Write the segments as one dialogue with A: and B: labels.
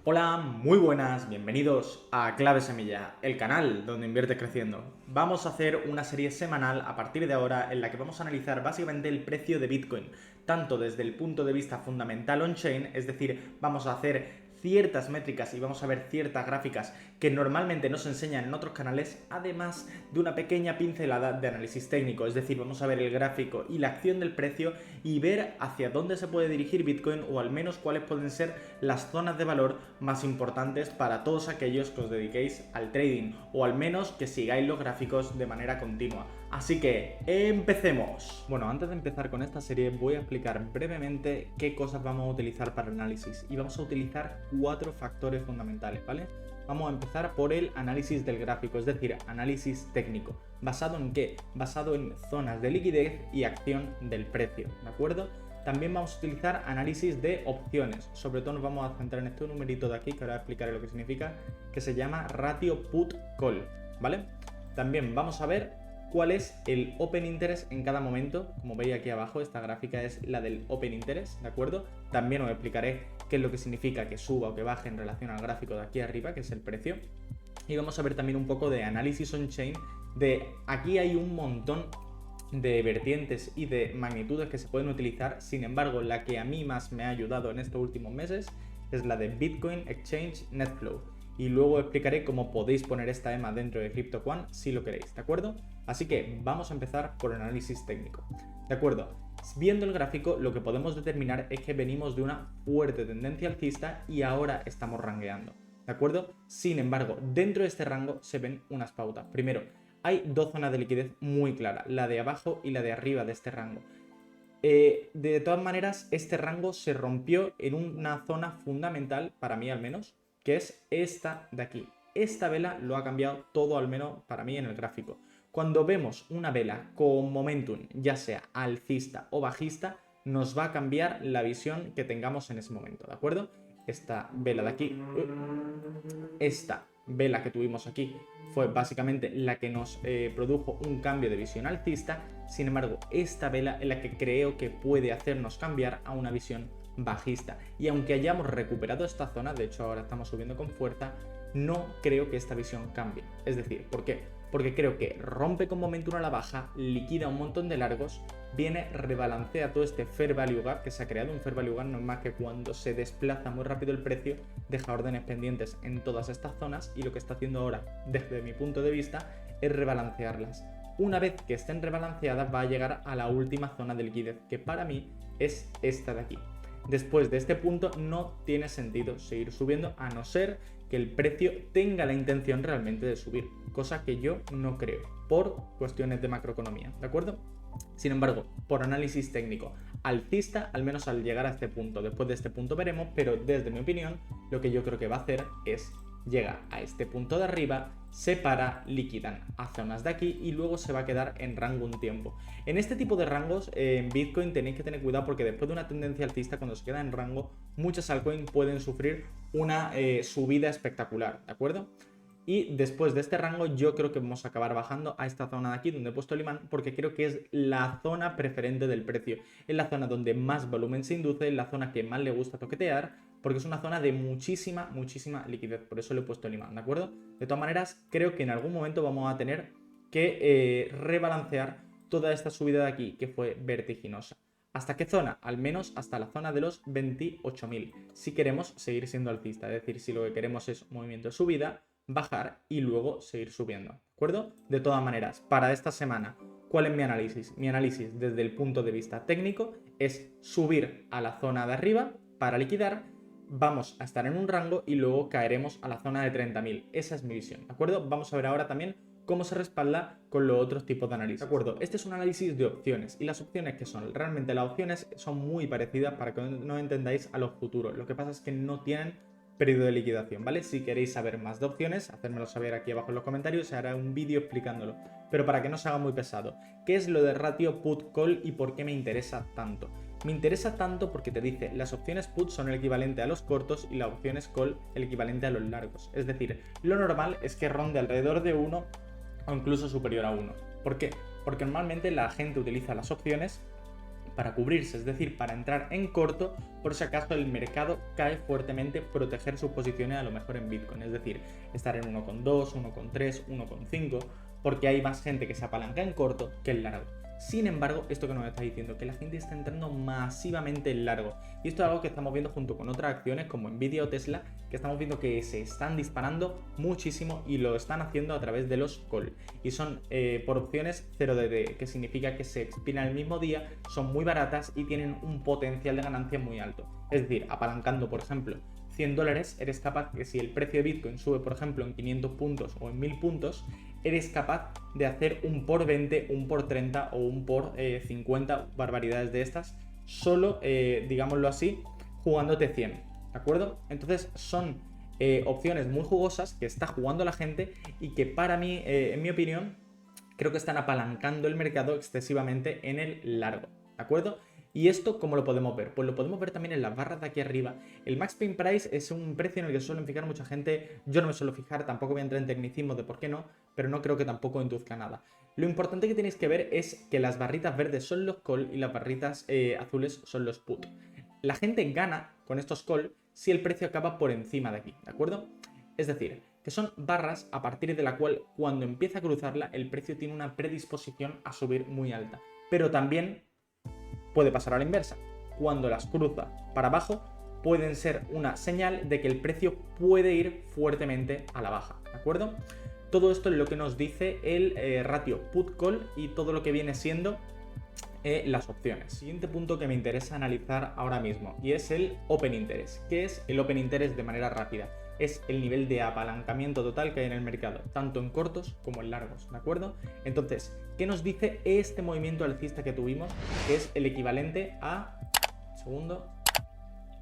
A: Hola, muy buenas, bienvenidos a Clave Semilla, el canal donde inviertes creciendo. Vamos a hacer una serie semanal a partir de ahora en la que vamos a analizar básicamente el precio de Bitcoin, tanto desde el punto de vista fundamental on-chain, es decir, vamos a hacer ciertas métricas y vamos a ver ciertas gráficas que normalmente no se enseñan en otros canales, además de una pequeña pincelada de análisis técnico, es decir, vamos a ver el gráfico y la acción del precio y ver hacia dónde se puede dirigir Bitcoin o al menos cuáles pueden ser las zonas de valor más importantes para todos aquellos que os dediquéis al trading o al menos que sigáis los gráficos de manera continua. Así que empecemos. Bueno, antes de empezar con esta serie voy a explicar brevemente qué cosas vamos a utilizar para el análisis y vamos a utilizar 4 factores fundamentales, ¿vale? Vamos a empezar por el análisis del gráfico, es decir, análisis técnico. ¿Basado en qué? Basado en zonas de liquidez y acción del precio, ¿de acuerdo? También vamos a utilizar análisis de opciones, sobre todo nos vamos a centrar en este numerito de aquí, que ahora explicaré lo que significa, que se llama ratio put call, ¿vale? También vamos a ver cuál es el Open Interest en cada momento. Como veis aquí abajo, esta gráfica es la del Open Interest, ¿de acuerdo? También os explicaré qué es lo que significa que suba o que baje en relación al gráfico de aquí arriba, que es el precio. Y vamos a ver también un poco de análisis on-chain, de aquí hay un montón de vertientes y de magnitudes que se pueden utilizar. Sin embargo, la que a mí más me ha ayudado en estos últimos meses es la de Bitcoin Exchange Netflow. Y luego explicaré cómo podéis poner esta EMA dentro de CryptoQuant si lo queréis, ¿de acuerdo? Así que vamos a empezar por el análisis técnico. ¿De acuerdo? Viendo el gráfico, lo que podemos determinar es que venimos de una fuerte tendencia alcista y ahora estamos rangueando, ¿de acuerdo? Sin embargo, dentro de este rango se ven unas pautas. Primero, hay dos zonas de liquidez muy claras, la de abajo y la de arriba de este rango. De todas maneras, este rango se rompió en una zona fundamental, para mí al menos, que es esta de aquí. Esta vela lo ha cambiado todo, al menos para mí, en el gráfico. Cuando vemos una vela con momentum, ya sea alcista o bajista, nos va a cambiar la visión que tengamos en ese momento, ¿de acuerdo? Esta vela de aquí, esta vela que tuvimos aquí fue básicamente la que nos produjo un cambio de visión alcista. Sin embargo, esta vela es la que creo que puede hacernos cambiar a una visión bajista. Y aunque hayamos recuperado esta zona, de hecho ahora estamos subiendo con fuerza, no creo que esta visión cambie. Es decir, ¿por qué? Porque creo que rompe con momentum a la baja, liquida un montón de largos, viene, rebalancea todo este fair value gap que se ha creado. Un fair value gap no es más que cuando se desplaza muy rápido el precio, deja órdenes pendientes en todas estas zonas, y lo que está haciendo ahora, desde mi punto de vista, es rebalancearlas. Una vez que estén rebalanceadas va a llegar a la última zona de liquidez, que para mí es esta de aquí. Después de este punto no tiene sentido seguir subiendo a no ser que el precio tenga la intención realmente de subir, cosa que yo no creo, por cuestiones de macroeconomía, ¿de acuerdo? Sin embargo, por análisis técnico alcista, al menos al llegar a este punto. Después de este punto veremos, pero desde mi opinión, lo que yo creo que va a hacer es llega a este punto de arriba, se para, liquidan a zonas de aquí y luego se va a quedar en rango un tiempo. En este tipo de rangos, en Bitcoin tenéis que tener cuidado porque después de una tendencia alcista, cuando se queda en rango, muchas altcoins pueden sufrir una subida espectacular, ¿de acuerdo? Y después de este rango yo creo que vamos a acabar bajando a esta zona de aquí donde he puesto el imán, porque creo que es la zona preferente del precio. Es la zona donde más volumen se induce, es la zona que más le gusta toquetear, porque es una zona de muchísima liquidez. Por eso le he puesto el imán, ¿de acuerdo? De todas maneras, creo que en algún momento vamos a tener que rebalancear toda esta subida de aquí, que fue vertiginosa. ¿Hasta qué zona? Al menos hasta la zona de los 28.000, si queremos seguir siendo alcista. Es decir, si lo que queremos es movimiento de subida, bajar y luego seguir subiendo, ¿de acuerdo? De todas maneras, para esta semana, ¿cuál es mi análisis? Mi análisis desde el punto de vista técnico es subir a la zona de arriba para liquidar, vamos a estar en un rango y luego caeremos a la zona de 30.000. Esa es mi visión, ¿de acuerdo? Vamos a ver ahora también cómo se respalda con los otros tipos de análisis. De acuerdo, este es un análisis de opciones y las opciones que son, realmente las opciones son muy parecidas para que no entendáis a los futuros. Lo que pasa es que no tienen periodo de liquidación, ¿vale? Si queréis saber más de opciones, hacérmelo saber aquí abajo en los comentarios, se hará un vídeo explicándolo. Pero para que no se haga muy pesado, ¿qué es lo de ratio put call y por qué me interesa tanto? Me interesa tanto porque te dice, las opciones put son el equivalente a los cortos y las opciones call el equivalente a los largos. Es decir, lo normal es que ronde alrededor de 1 o incluso superior a 1. ¿Por qué? Porque normalmente la gente utiliza las opciones para cubrirse, es decir, para entrar en corto por si acaso el mercado cae fuertemente, proteger sus posiciones a lo mejor en Bitcoin, es decir, estar en 1,2, 1,3, 1,5, porque hay más gente que se apalanca en corto que en largo. Sin embargo, esto que nos está diciendo, que la gente está entrando masivamente en largo. Y esto es algo que estamos viendo junto con otras acciones como Nvidia o Tesla, que estamos viendo que se están disparando muchísimo y lo están haciendo a través de los call. Y son por opciones 0DD, que significa que se expiran el mismo día, son muy baratas y tienen un potencial de ganancia muy alto. Es decir, apalancando, por ejemplo, $100, eres capaz que si el precio de Bitcoin sube, por ejemplo, en 500 puntos o en 1000 puntos, eres capaz de hacer un por 20, un por 30 o un por 50 barbaridades de estas, solo, digámoslo así, jugándote 100, ¿de acuerdo? Entonces son opciones muy jugosas que está jugando la gente y que para mí, en mi opinión, creo que están apalancando el mercado excesivamente en el largo, ¿de acuerdo? ¿Y esto cómo lo podemos ver? Pues lo podemos ver también en las barras de aquí arriba. El Max Pain Price es un precio en el que suelen fijar mucha gente. Yo no me suelo fijar, tampoco voy a entrar en tecnicismos de por qué no, pero no creo que tampoco induzca nada. Lo importante que tenéis que ver es que las barritas verdes son los call y las barritas azules son los put. La gente gana con estos call si el precio acaba por encima de aquí, ¿de acuerdo? Es decir, que son barras a partir de la cual cuando empieza a cruzarla el precio tiene una predisposición a subir muy alta. Pero también puede pasar a la inversa. Cuando las cruza para abajo, pueden ser una señal de que el precio puede ir fuertemente a la baja, ¿de acuerdo? Todo esto es lo que nos dice el ratio put-call y todo lo que viene siendo las opciones. Siguiente punto que me interesa analizar ahora mismo y es el Open Interest. ¿Qué es el Open Interest de manera rápida? Es el nivel de apalancamiento total que hay en el mercado, tanto en cortos como en largos, ¿de acuerdo? Entonces, ¿qué nos dice este movimiento alcista que tuvimos? Que es el equivalente a,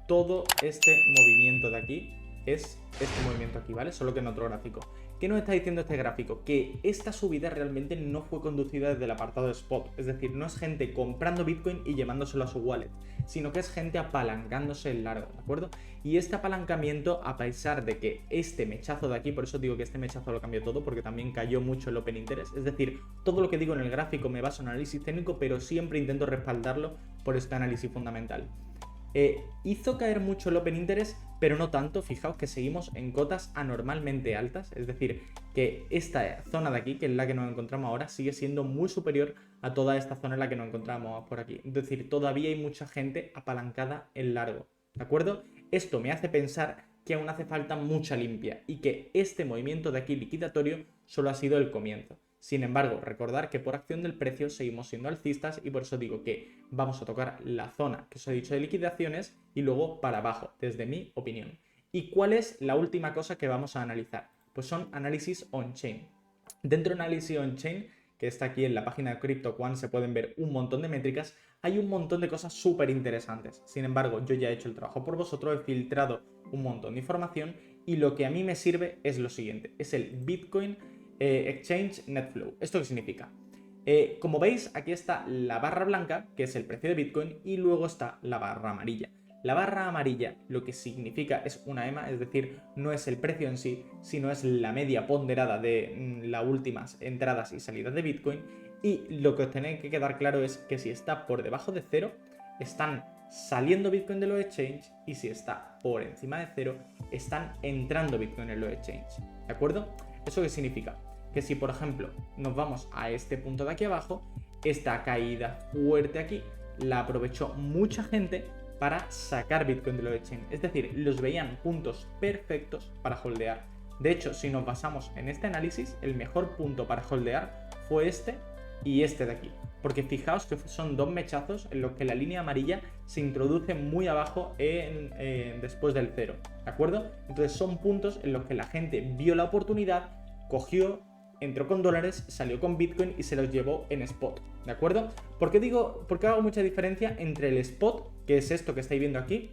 A: todo este movimiento de aquí es este movimiento aquí, ¿vale? Solo que en otro gráfico. ¿Qué nos está diciendo este gráfico? Que esta subida realmente no fue conducida desde el apartado de spot, es decir, no es gente comprando Bitcoin y llevándoselo a su wallet, sino que es gente apalancándose en largo, ¿de acuerdo? Y este apalancamiento, a pesar de que este mechazo de aquí, por eso digo que este mechazo lo cambió todo, porque también cayó mucho el Open Interest, es decir, todo lo que digo en el gráfico me baso en análisis técnico, pero siempre intento respaldarlo por este análisis fundamental. Hizo caer mucho el Open Interest, pero no tanto. Fijaos que seguimos en cotas anormalmente altas, es decir, que esta zona de aquí, que es la que nos encontramos ahora, sigue siendo muy superior a toda esta zona en la que nos encontramos por aquí. Es decir, todavía hay mucha gente apalancada en largo, ¿de acuerdo? Esto me hace pensar que aún hace falta mucha limpia y que este movimiento de aquí liquidatorio solo ha sido el comienzo. Sin embargo, recordar que por acción del precio seguimos siendo alcistas y por eso digo que vamos a tocar la zona que os he dicho de liquidaciones y luego para abajo, desde mi opinión. ¿Y cuál es la última cosa que vamos a analizar? Pues son análisis on-chain. Dentro de análisis on-chain, que está aquí en la página de CryptoQuant, se pueden ver un montón de métricas, hay un montón de cosas súper interesantes. Sin embargo, yo ya he hecho el trabajo por vosotros, he filtrado un montón de información y lo que a mí me sirve es lo siguiente, es el Bitcoin Exchange Net Flow. ¿Esto qué significa? Como veis, aquí está la barra blanca, que es el precio de Bitcoin, y luego está la barra amarilla. La barra amarilla lo que significa es una EMA, es decir, no es el precio en sí, sino es la media ponderada de las últimas entradas y salidas de Bitcoin, y lo que os tenéis que quedar claro es que si está por debajo de cero, están saliendo Bitcoin de los exchanges, y si está por encima de cero, están entrando Bitcoin en los exchanges, ¿de acuerdo? ¿Eso qué significa? Que si, por ejemplo, nos vamos a este punto de aquí abajo, esta caída fuerte aquí la aprovechó mucha gente para sacar Bitcoin de los exchanges. Es decir, los veían puntos perfectos para holdear. De hecho, si nos basamos en este análisis, el mejor punto para holdear fue este y este de aquí. Porque fijaos que son dos mechazos en los que la línea amarilla se introduce muy abajo después del cero, ¿de acuerdo? Entonces son puntos en los que la gente vio la oportunidad, cogió, entró con dólares, salió con Bitcoin y se los llevó en spot, ¿de acuerdo? ¿Por qué hago mucha diferencia entre el spot, que es esto que estáis viendo aquí,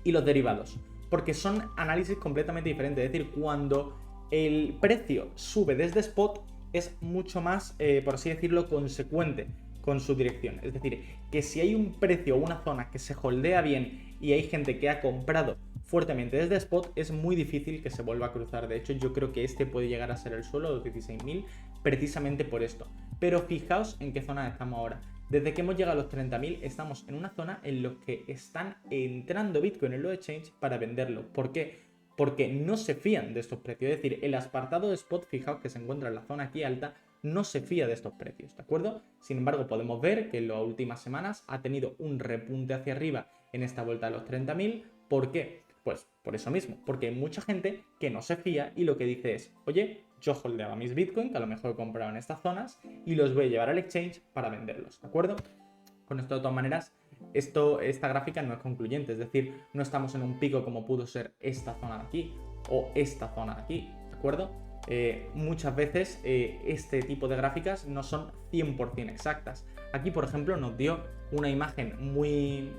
A: y los derivados? Porque son análisis completamente diferentes. Es decir, cuando el precio sube desde spot es mucho más, por así decirlo, consecuente con su dirección. Es decir, que si hay un precio o una zona que se holdea bien y hay gente que ha comprado fuertemente desde spot, es muy difícil que se vuelva a cruzar. De hecho, yo creo que este puede llegar a ser el suelo, los 16.000, precisamente por esto. Pero fijaos en qué zona estamos ahora. Desde que hemos llegado a los 30.000 estamos en una zona en la que están entrando Bitcoin en los exchanges para venderlo. ¿Por qué? Porque no se fían de estos precios. Es decir, el apartado de spot, fijaos que se encuentra en la zona aquí alta, no se fía de estos precios, ¿de acuerdo? Sin embargo, podemos ver que en las últimas semanas ha tenido un repunte hacia arriba en esta vuelta de los 30.000. ¿Por qué? Pues por eso mismo, porque hay mucha gente que no se fía y lo que dice es, oye, yo holdeaba mis Bitcoin, que a lo mejor he comprado en estas zonas, y los voy a llevar al exchange para venderlos, ¿de acuerdo? Con esto, de todas maneras, esta gráfica no es concluyente, es decir, no estamos en un pico como pudo ser esta zona de aquí o esta zona de aquí, ¿de acuerdo? Muchas veces este tipo de gráficas no son 100% exactas. Aquí, por ejemplo, nos dio una imagen muy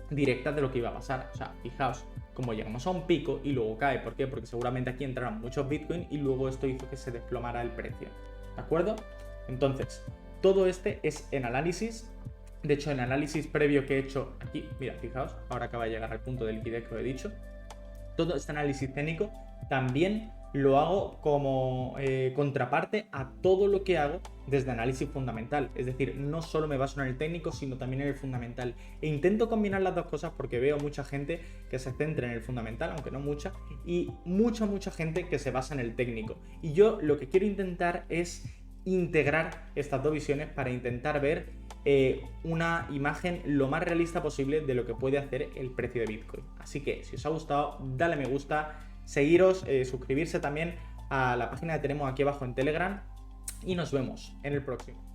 A: directa de lo que iba a pasar. O sea, fijaos, como llegamos a un pico y luego cae. ¿Por qué? Porque seguramente aquí entraron muchos Bitcoin y luego esto hizo que se desplomara el precio. ¿De acuerdo? Entonces, todo este es en análisis. De hecho, en análisis previo que he hecho aquí, mira, fijaos, ahora acaba de llegar al punto de liquidez que os he dicho. Todo este análisis técnico también lo hago como contraparte a todo lo que hago desde análisis fundamental. Es decir, no solo me baso en el técnico, sino también en el fundamental. E intento combinar las dos cosas porque veo mucha gente que se centra en el fundamental, aunque no mucha, y mucha gente que se basa en el técnico. Y yo lo que quiero intentar es integrar estas dos visiones para intentar ver una imagen lo más realista posible de lo que puede hacer el precio de Bitcoin. Así que si os ha gustado, dale me gusta, seguiros, suscribirse también a la página que tenemos aquí abajo en Telegram y nos vemos en el próximo.